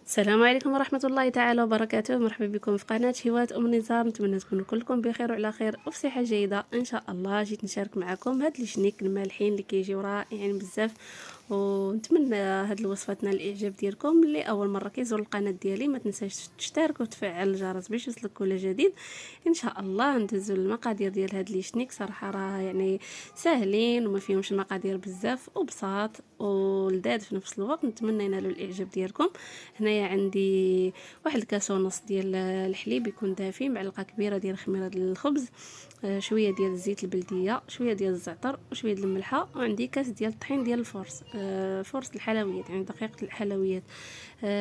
السلام عليكم ورحمة الله تعالى وبركاته. مرحبا بكم في قناة هواة نزار. نتمنى تكونوا كلكم بخير وعلى خير وفي صحة جيدة ان شاء الله. جيت نشارك معكم هاد الشنيك المالحين اللي كيجيو رائعين بزاف، ونتمنى هاد الوصفات نال الاعجاب ديالكم. اللي اول مره كيزور القناه ديالي ما تنساش تشترك وتفعل الجرس باش يوصلك كل جديد ان شاء الله. ندوزو المقادير ديال هاد الشنيك. صراحه راه يعني ساهلين وما فيهمش المقادير بزاف وبساط ولذاذ في نفس الوقت. نتمنى ينالوا الاعجاب ديالكم. هنايا عندي واحد الكاس ونص ديال الحليب يكون دافي، معلقه كبيره ديال خميره الخبز، شويه ديال الزيت البلديه، شويه ديال الزعتر وشويه ديال الملحه، وعندي كاس ديال الطحين ديال الفورس، فورس الحلويات يعني دقيقه الحلويات.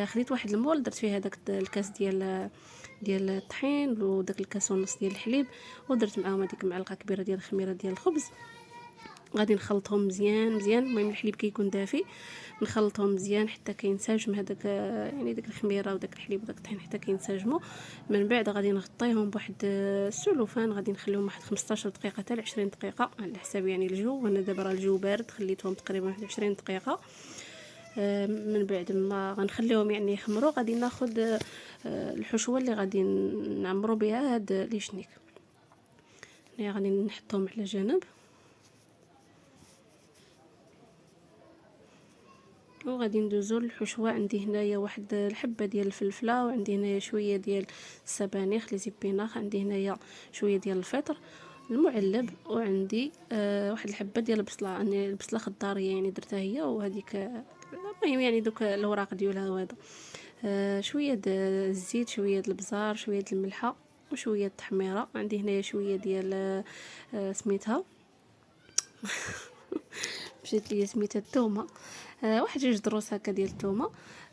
خديت واحد المول درت فيه هذاك الكاس ديال الطحين وداك الكاس ونص ديال الحليب، ودرت معاهم هذيك معلقه كبيره ديال الخميره ديال الخبز. غادي نخلطهم مزيان مزيان. المهم الحليب كيكون دافي، نخلطهم مزيان حتى كينسجم هذاك يعني داك الخميره وداك الحليب وداك الطحين حتى كينسجموا. من بعد غادي نغطيهم بواحد السلوفان، غادي نخليهم واحد 15 دقيقه حتى ل 20 دقيقه على حساب يعني الجو. انا دابا راه الجو بارد، خليتهم تقريبا واحد 20 دقيقه. من بعد ما غنخليهم يعني يخمروا غادي ناخذ الحشوه اللي غادي نعمروا بها هاد لي شنيك. هنا غادي نحطهم على جنب، وغادي ندوزو للحشوه. عندي هنايا واحد الحبه ديال الفلفله، وعندي هنايا شويه ديال السبانخ لي زيبيناخ، عندي هنايا شويه ديال الفطر المعلب، وعندي واحد الحبه ديال البصله، يعني البصله خضاريه يعني درتها هي وهذيك المهم يعني دوك الاوراق ديالها وهذا. شويه د الزيت، شويه د البزار، شويه د الملحه وشويه التحميره. عندي هنايا شويه ديال سميتها مشيت ليا سميتها الثومه، واحد جوج دروس هكا ديال الثومه.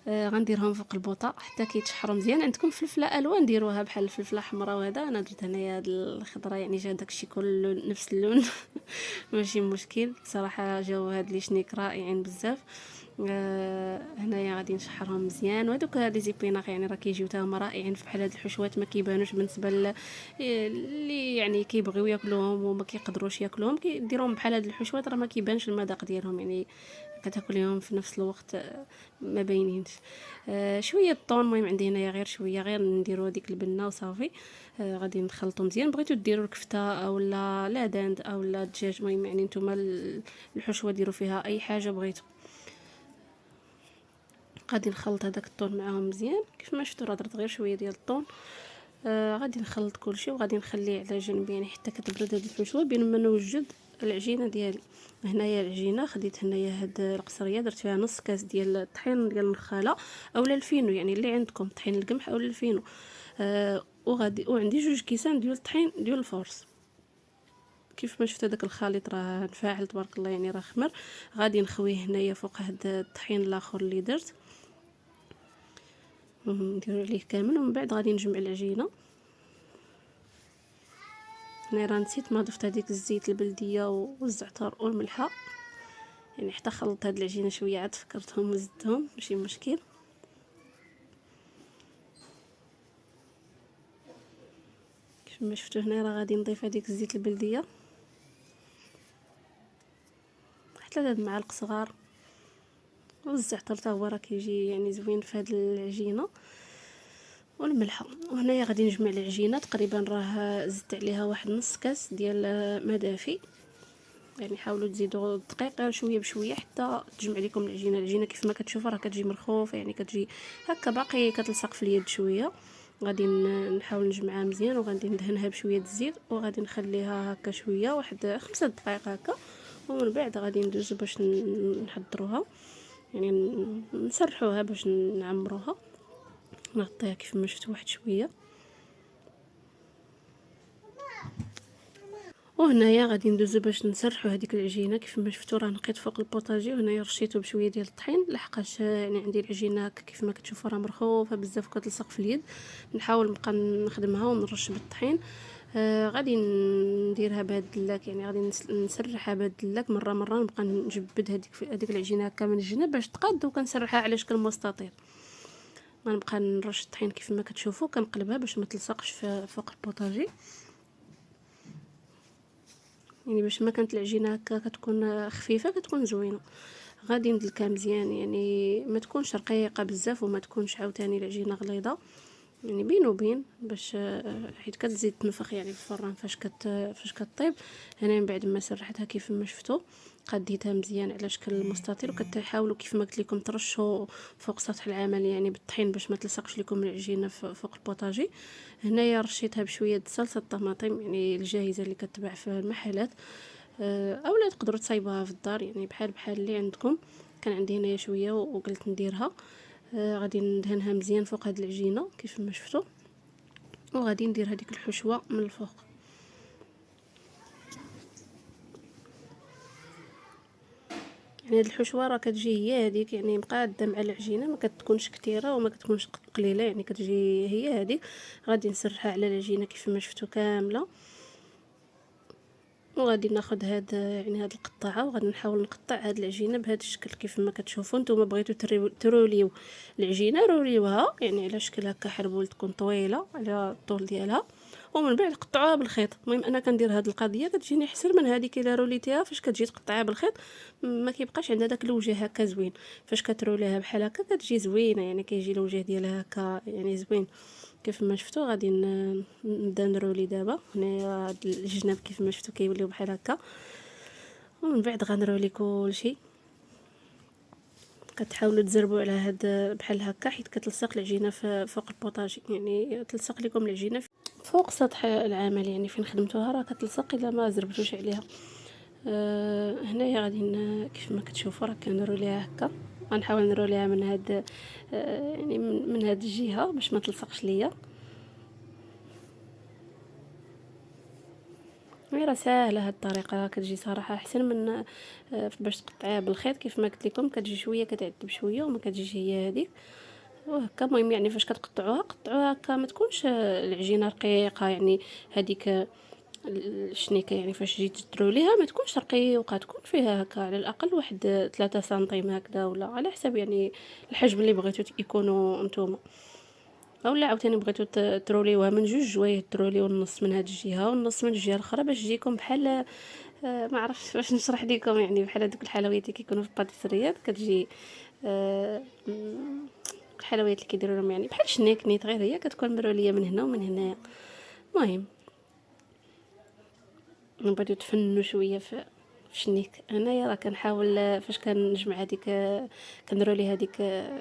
غنديرهم فوق البوطه حتى كيتشحروا مزيان. عندكم فلفله الوان ديروها بحال الفلفله حمراء وهذا، انا درت هنايا هاد الخضره يعني جا داكشي كله نفس اللون ماشي مشكل صراحه. جاو هاد لي شنيك رائعين بزاف. هنايا غادي نشحرهم مزيان. وهذوك لي زيبيناغ يعني راه كيجيو حتى هما رائعين في بحال هاد الحشوات، ما كيبانوش بالنسبه اللي يعني كيبغيو ياكلوهم وما كيقدروش ياكلوهم، كيديروهم بحال هاد الحشوات راه ما كيبانش المذاق ديالهم يعني كتاكليهم في نفس الوقت ما باينينش. شويه الطون. المهم عندي هنايا غير شويه، غير نديروا هذيك البنه وصافي. غادي نخلطوا مزيان. بغيتو ديروا الكفته اولا لا داند اولا الدجاج، المهم يعني نتوما الحشوه ديروا فيها اي حاجه بغيتو. غادي نخلط هذاك الطون معاهم مزيان. كيف ما شفتوا راه درت غير شويه ديال الطون. غادي نخلط كلشي وغادي نخليه على جنب يعني حتى كتبرد هذه الحشوه بين ما نوجد العجينه ديالي. هنايا العجينه خديت هنايا هاد القصريه درت فيها نص كاس ديال الطحين ديال النخاله اولا الفينو، يعني اللي عندكم طحين القمح اولا الفينو. وعندي جوج كيسان ديال الطحين ديال الفورس. كيف ما شفتوا داك الخليط راه فاعل تبارك الله يعني راه خمر. غادي نخويه هنايا فوق هاد الطحين الاخر اللي درت، نديرو عليه كامل. ومن بعد غادي نجمع العجينه. هنا راه نسيت ما ضفت هذيك الزيت البلديه والزعتر والملحه، يعني حتى خلطت هاد العجينه شويه عاد فكرتهم وزدتهم ماشي مشكل. كيف ما شفتوا هنا راه غادي نضيف هذيك الزيت البلديه واحد 3 معالق صغار، والزعتر حتى هو راه كيجي يعني زوين في هاد العجينه، والملحه. وهنايا غادي نجمع العجينه تقريبا راه زدت عليها واحد نص كاس ديال ما دافي، يعني حاولوا تزيدوا دقيق شويه بشويه حتى تجمع لكم العجينه كيف ما كتشوفوا راه كتجي مرخوفه يعني كتجي هكا باقي كتلصق في اليد شويه. غادي نحاول نجمعها مزيان وغادي ندهنها بشويه الزيت وغادي نخليها هكا شويه واحد 5 دقائق هكا. ومن بعد غادي ندوزو باش نحضروها يعني نسرحوها باش نعمروها. نغطيها كيف ما شفتوا واحد شويه. وهنايا غادي ندوزو باش نسرحوا هذيك العجينه. كيف ما شفتوا راه نقيت فوق البوطاجي، وهنايا رشيته بشويه ديال الطحين لحقاش يعني عندي العجينه كيف ما كتشوفوا راه مرخوفه بزاف كتلصق في اليد. نحاول نبقى نخدمها ونرش بالطحين. غادي نديرها بهاد اللاك، يعني غادي نسرحها بهاد اللاك مره مره، نبقى نجبد هذيك العجينه هكا من الجنب باش تقاد، وكنسرحها على شكل مستطيل. غنبقى نرش الطحين كيف ما كتشوفوا، كنقلبها باش ما تلصقش فوق البوطاجي، يعني باش ما كانت العجينه هكا كتكون خفيفه كتكون زوينه. غادي ندلكها مزيان، يعني ما تكونش رقيقه بزاف وما تكونش عاوتاني العجينه غليظه، يعني بين وبين باش حيت كتزيد تنفخ يعني في الفران فاش كطيب. هنا من بعد ما سرحتها كيف ما شفتوا قديتها مزيان على شكل مستطيل، وكتحاولوا كيف ما قلت لكم ترشوا فوق سطح العمل يعني بالطحين باش ما تلصقش لكم العجينه فوق البوطاجي. هنايا رشيتها بشويه صلصه الطماطم يعني الجاهزه اللي كتباع في المحلات، اولا تقدروا تصايبوها في الدار يعني بحال اللي عندكم. كان عندي هنايا شويه وقلت نديرها. غادي ندهنها مزيان فوق هاد العجينه كيف ما شفتوا، وغادي ندير هذيك الحشوه من الفوق. يعني هاد الحشوه راه كتجي هي هذيك يعني مقاده مع العجينه، ما كتكونش كثيره وما كتكونش قليله، يعني كتجي هي هذيك. غادي نسرحها على العجينه كيف ما شفتوا كامله، وغادي ناخذ هاد يعني هاد القطعه وغادي نحاول نقطع هاد العجينه بهذا الشكل كيف ما كتشوفوا. نتوما بغيتو تروليو العجينه روليوها يعني على شكل هكا حربول تكون طويله على الطول ديالها، ومن بعد قطعوها بالخيط. المهم انا كندير هاد القضيه كتجيني احسن من هذيك الا روليتيها فاش كتجي تقطعها بالخيط ما كيبقاش عندها داك الوجه هكا زوين. فاش كتروليها بحال هكا كتجي زوينه، يعني كيجي الوجه ديالها هكا يعني زوين كيف ما شفتوا. غادي نبدا نرولي دابا هنايا هاد الجناب كيف ما شفتوا كيوليو بحال هكا، ومن بعد غنرولي كلشي. كتحاولوا تزربوا على هاد بحال هكا حيت كتلصق العجينه فوق البوطاجي، يعني تلصق لكم العجينه فوق سطح العمل يعني فين خدمتوها راه كتلصق الا ما زربتوش عليها. هنايا غادي كيف ما كتشوفوا راه كنروليها هكا. غنحاول نروليها من هاد يعني من هاد الجهه باش ما تلصقش ليا. راه ساهله هاد الطريقه كتجي صراحه احسن من باش تقطعيها بالخيط كيف ما قلت لكم. كتجي شويه كتعذب شويه وما كتجيش هي هذيك وهكا. المهم يعني فاش كتقطعوها قطعوها هكا ما تكونش العجينه رقيقه، يعني هذيك الشنيكه يعني فاش جيت تروليها ما تكونش رقيقه، تكون فيها هكا على الاقل واحد 3 سنتيم هكذا، ولا على حسب يعني الحجم اللي بغيتو يكونوا نتوما. اولا عاوتاني بغيتو تروليوها من جوج جوايه، تروليو النص من هاد الجهه والنص من الجهه الاخرى باش تجيكم بحال ما عرفتش باش نشرح لكم، يعني بحال هذوك الحلويات اللي كيكونوا في الباتيسريات كتجي آه، الحلويات اللي كيديروا لهم يعني بحال شنيك نيت، غير هي كتكون مروليه من هنا ومن هنايا. المهم نبغيو تفننوا شويه في شنيك. انايا راه كنحاول فاش كنجمع هذيك كنرولي هذيك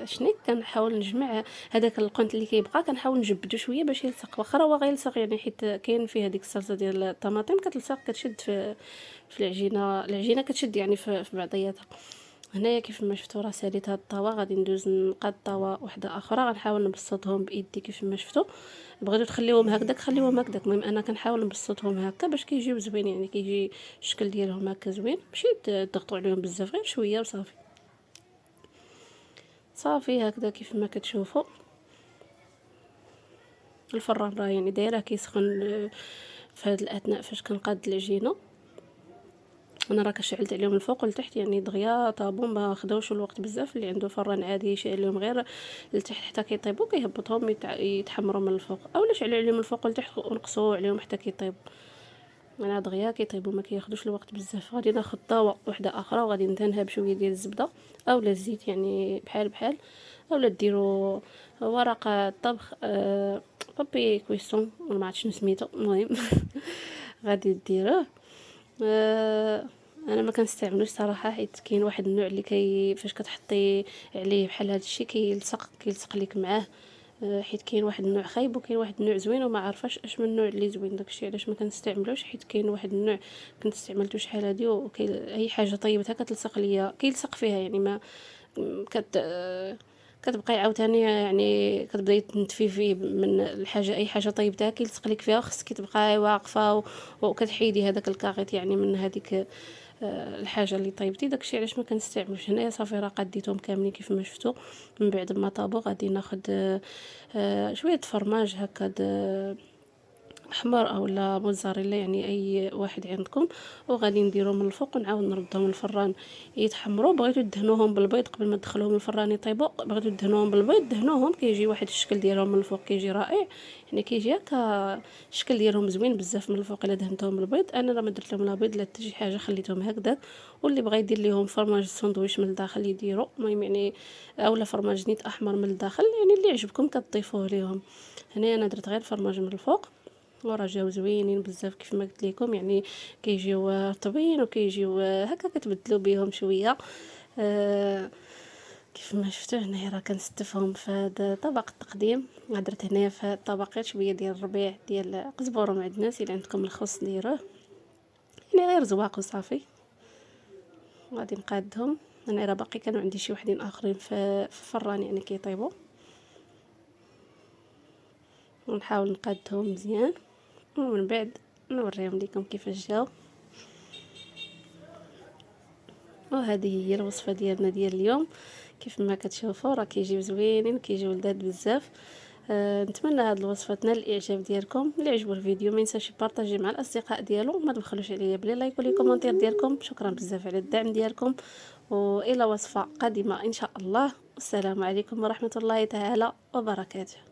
شنيك كنحاول نجمع هذاك القنت اللي كيبقى كنحاول نجبدو شويه باش يلصق، واخا هو غيلصق يعني حيت كاين فيه هذيك الصلصه ديال الطماطم كتلصق كتشد في العجينه كتشد يعني في بعضياتها. هنايا كيف ما شفتوا راه ساليت هاد الطاوه، غادي ندوز نقاد طاوه واحده اخرى غنحاول نبسطهم بايدي كيف ما شفتوا. بغيتو تخليوهم هكذاك خليوهم هكذاك، المهم انا كنحاول نبسطهم هكا باش كيجيو زوين، يعني كيجي الشكل ديالهم هكا زوين، ماشي تضغطوا عليهم بزاف غير شويه وصافي. صافي هكذا كيف ما كتشوفوا الفران راه يعني دايره كيسخن في هذا الاثناء فاش كنقاد العجينه. انا راه كشعلت عليهم الفوق والتحت يعني دغيا طابو، ما خداوش الوقت بزاف. اللي عنده فران عادي يشعل لهم غير لتحت حتى كيطيبوا كيهبطهم يتحمروا من الفوق، اولا شعلوا عليهم الفوق والتحت ونقصوا عليهم حتى كيطيبوا. انا دغيا كيطيبوا ما كياخذوش الوقت بزاف. غادي ناخذ طاوه واحده اخرى وغادي ندهنها بشويه ديال الزبده اولا الزيت يعني بحال اولا ديروا ورق الطبخ بابي كويسون ما عرفتش شنو سميتو. المهم غادي ديروه. انا ما كنستعملوش صراحه حيت كاين واحد النوع اللي فاش كتحطي عليه بحال هذا الشيء كيلصق لك معاه. حيت كاين واحد النوع خايب وكاين واحد النوع زوين وما عارفاش اش من النوع اللي زوين، داكشي علاش ما كنستعملوش. حيت كاين واحد النوع كنت استعملته شحال هادي اي حاجه طيبتها كتلصق ليا كيلصق فيها يعني ما كت كتبقاي عاوتاني يعني كتبداي تنتفي فيه من الحاجه، اي حاجه طيبتها كيلصق لك فيها وخصك تبقاي واقفه وكتحيدي هذاك الكاغيط يعني من هذيك الحاجه اللي طيبتي. داكشي علاش ما كنستعملوش. هنايا صافي راه قديتهم كاملين كيف ما شفتوا. من بعد ما طابو غادي ناخذ شويه فرماج هكا احمر اولا موزاريلا، يعني اي واحد عندكم. وغادي نديرهم من الفوق ونعاود نردهم للفران يتحمروا. بغيتو دهنوهم بالبيض قبل ما تدخلوهم الفران يطيبوا، بغيتو دهنوهم بالبيض دهنوهم، كيجي واحد الشكل ديالهم من الفوق كيجي رائع. يعني كيجي هكا الشكل ديالهم زوين بزاف من الفوق الا دهنتهم بالبيض. انا راه ما درت لهم لا بيض لا حتى شي حاجه، خليتهم هكذاك. واللي بغى يدير ليهم فرماج الساندويتش من الداخل يديروا، المهم يعني اولا فرماج نيت احمر من الداخل، يعني اللي يعجبكم كتضيفوه ليهم. هنا انا درت غير فرماج من الفوق، وراه جاو زوينين بزاف كيف ما قلت لكم. يعني كيجيو طبيين وكيجيو هكا كتبدلوا بهم شويه. آه كيف ما شفتوا هنايا راه كنستفهم في هذا طبق التقديم. درت هنايا في هذا الطبق غير شويه ديال الربيع ديال قزبر مع الناس. الا عندكم الخص ديروه، يعني غير زواق وصافي. غادي نقادهم. انا راه باقي كانوا عندي شي وحدين اخرين في الفران يعني كيطيبوا، ونحاول نقادهم مزيان ومن بعد نوريهم لكم كيفاش جاو. وهذه هي الوصفه ديالنا ديال اليوم. كيف ما كتشوفوا راه كيجيو زوينين، كيجيو لذاذ بزاف. نتمنى هذه الوصفه تنال الاعجاب ديالكم. اللي عجبو الفيديو ما ينساش يبارطاجي مع الاصدقاء ديالو، ما تبخلوش عليا بلي لايك ولي كومونتير ديالكم. شكرا بزاف على الدعم ديالكم، والى وصفه قادمه ان شاء الله. والسلام عليكم ورحمه الله تعالى وبركاته.